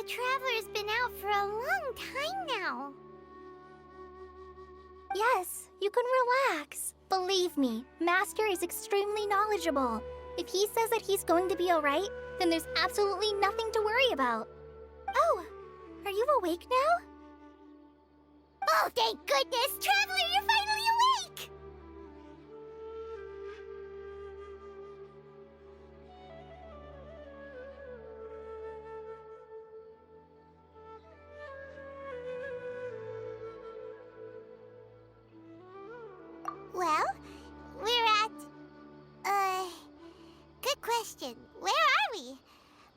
Traveler's been out for a long time now. Yes, you can relax. Believe me, Master is extremely knowledgeable. If he says that he's going to be alright, then there's absolutely nothing to worry about. Oh, are you awake now? Oh, thank goodness! Traveler, you're finally awake! Well, we're at... good question. Where are we?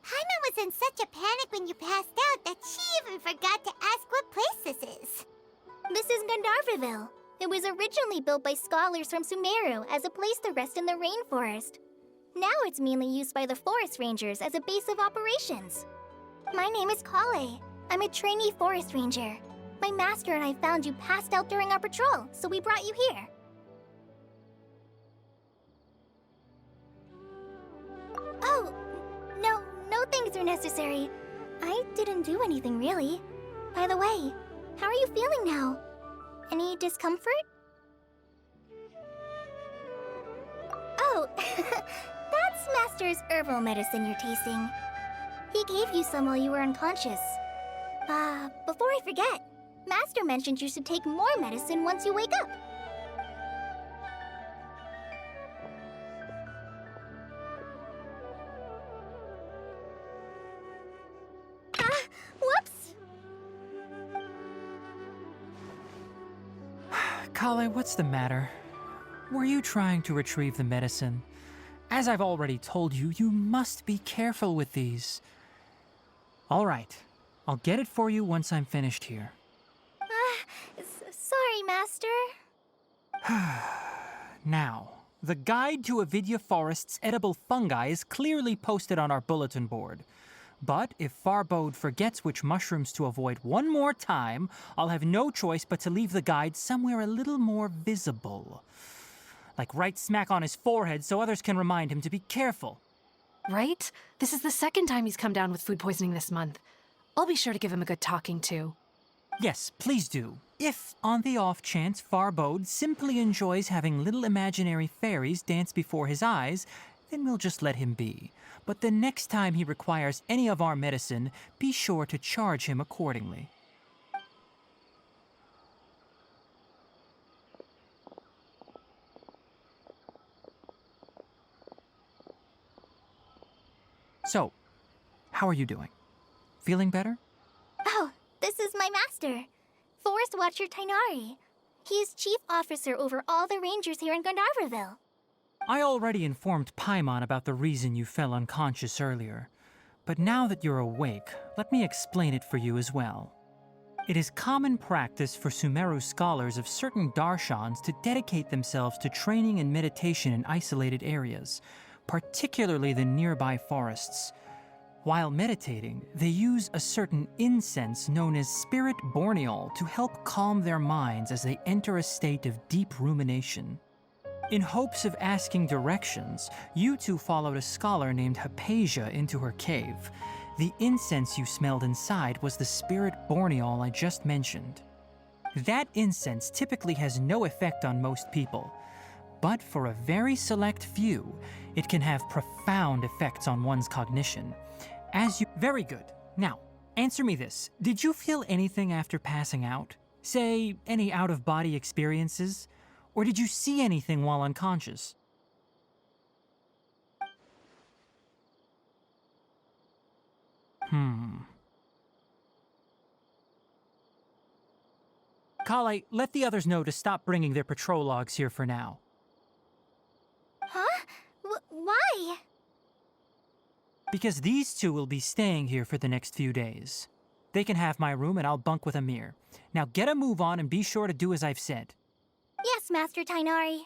Paimon was in such a panic when you passed out that she even forgot to ask what place this is. This is Gandharvaville. It was originally built by scholars from Sumeru as a place to rest in the rainforest. Now it's mainly used by the forest rangers as a base of operations. My name is Kale. I'm a trainee forest ranger. My master and I found you passed out during our patrol, so we brought you here. Oh, no things are necessary. I didn't do anything really. By the way, how are you feeling now? Any discomfort? Oh, that's Master's herbal medicine you're tasting. He gave you some while you were unconscious. Before I forget, Master mentioned you should take more medicine once you wake up. Whoops! Kale, what's the matter? Were you trying to retrieve the medicine? As I've already told you, you must be careful with these. All right, I'll get it for you once I'm finished here. Sorry, Master. Now, the guide to Avidya Forest's edible fungi is clearly posted on our bulletin board. But if Farbode forgets which mushrooms to avoid one more time, I'll have no choice but to leave the guide somewhere a little more visible. Like right smack on his forehead so others can remind him to be careful. Right? This is the second time he's come down with food poisoning this month. I'll be sure to give him a good talking to. Yes, please do. If, on the off chance, Farbode simply enjoys having little imaginary fairies dance before his eyes, then we'll just let him be. But the next time he requires any of our medicine, be sure to charge him accordingly. So, how are you doing? Feeling better? Oh, this is my master, Forest Watcher TIGHNARI. He is chief officer over all the rangers here in Gandharvaville. I already informed Paimon about the reason you fell unconscious earlier. But now that you're awake, let me explain it for you as well. It is common practice for Sumeru scholars of certain darshans to dedicate themselves to training and meditation in isolated areas, particularly the nearby forests. While meditating, they use a certain incense known as spirit borneol to help calm their minds as they enter a state of deep rumination. In hopes of asking directions, you two followed a scholar named Hypatia into her cave. The incense you smelled inside was the spirit borneol I just mentioned. That incense typically has no effect on most people, but for a very select few, it can have profound effects on one's cognition. Very good. Now, answer me this. Did you feel anything after passing out? Say, any out-of-body experiences? Or did you see anything while unconscious? Kale, let the others know to stop bringing their patrol logs here for now. Huh? Why? Because these two will be staying here for the next few days. They can have my room and I'll bunk with Amir. Now get a move on and be sure to do as I've said. Yes, Master Tighnari.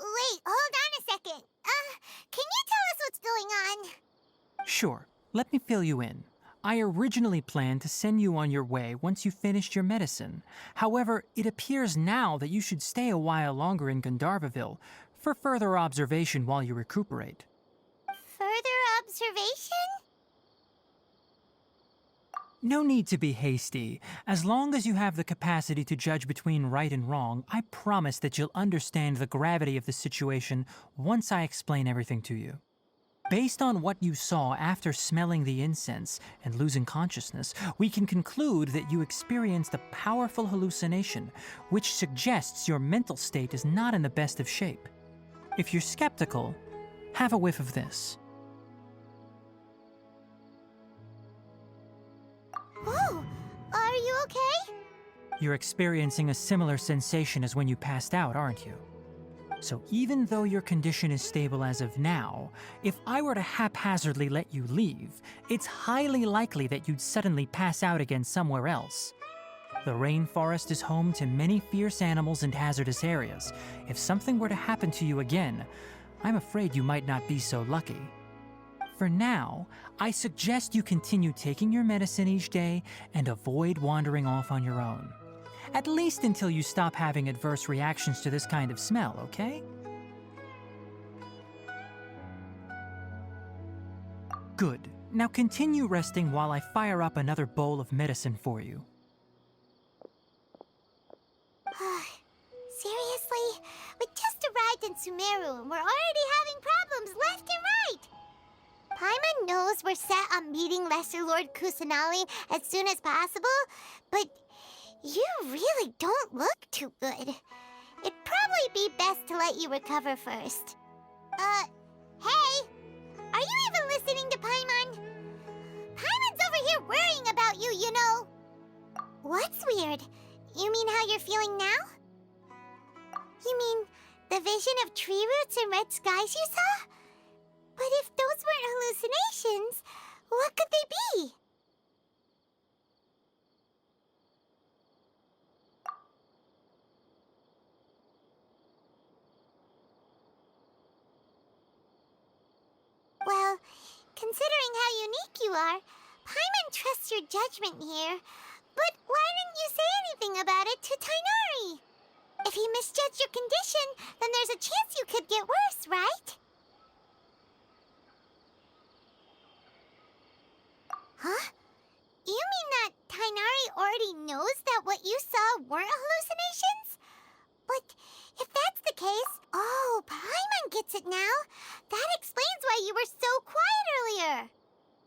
Wait, hold on a second. Can you tell us what's going on? Sure, let me fill you in. I originally planned to send you on your way once you finished your medicine. However, it appears now that you should stay a while longer in Gandharvaville for further observation while you recuperate. Further observation? No need to be hasty. As long as you have the capacity to judge between right and wrong, I promise that you'll understand the gravity of the situation once I explain everything to you. Based on what you saw after smelling the incense and losing consciousness, we can conclude that you experienced a powerful hallucination, which suggests your mental state is not in the best of shape. If you're skeptical, have a whiff of this. Whoa, are you okay? You're experiencing a similar sensation as when you passed out, aren't you? So even though your condition is stable as of now, if I were to haphazardly let you leave, it's highly likely that you'd suddenly pass out again somewhere else. The rainforest is home to many fierce animals and hazardous areas. If something were to happen to you again, I'm afraid you might not be so lucky. For now, I suggest you continue taking your medicine each day and avoid wandering off on your own. At least until you stop having adverse reactions to this kind of smell, okay? Good. Now continue resting while I fire up another bowl of medicine for you. Seriously? We just arrived in Sumeru and we're already having problems left and right! Paimon knows we're set on meeting Lesser Lord Kusanali as soon as possible, but you really don't look too good. It'd probably be best to let you recover first. Hey! Are you even listening to Paimon? Paimon's over here worrying about you, you know! What's weird? You mean how you're feeling now? You mean the vision of tree roots and red skies you saw? But if those weren't hallucinations, what could they be? Well, considering how unique you are, Paimon trusts your judgment here. But why didn't you say anything about it to Tighnari? If he misjudged your condition, then there's a chance you could get worse, right? Huh? You mean that Tighnari already knows that what you saw weren't hallucinations? But if that's the case, oh, Paimon gets it now. That explains why you were so quiet earlier.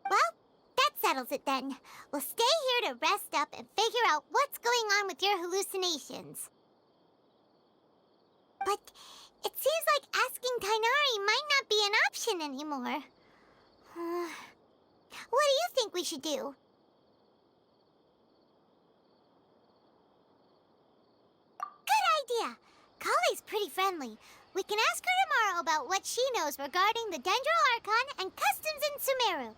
Well, that settles it then. We'll stay here to rest up and figure out what's going on with your hallucinations. But it seems like asking Tighnari might not be an option anymore. What do you think we should do? Good idea. Kale's pretty friendly. We can ask her tomorrow about what she knows regarding the Dendro Archon and customs in Sumeru.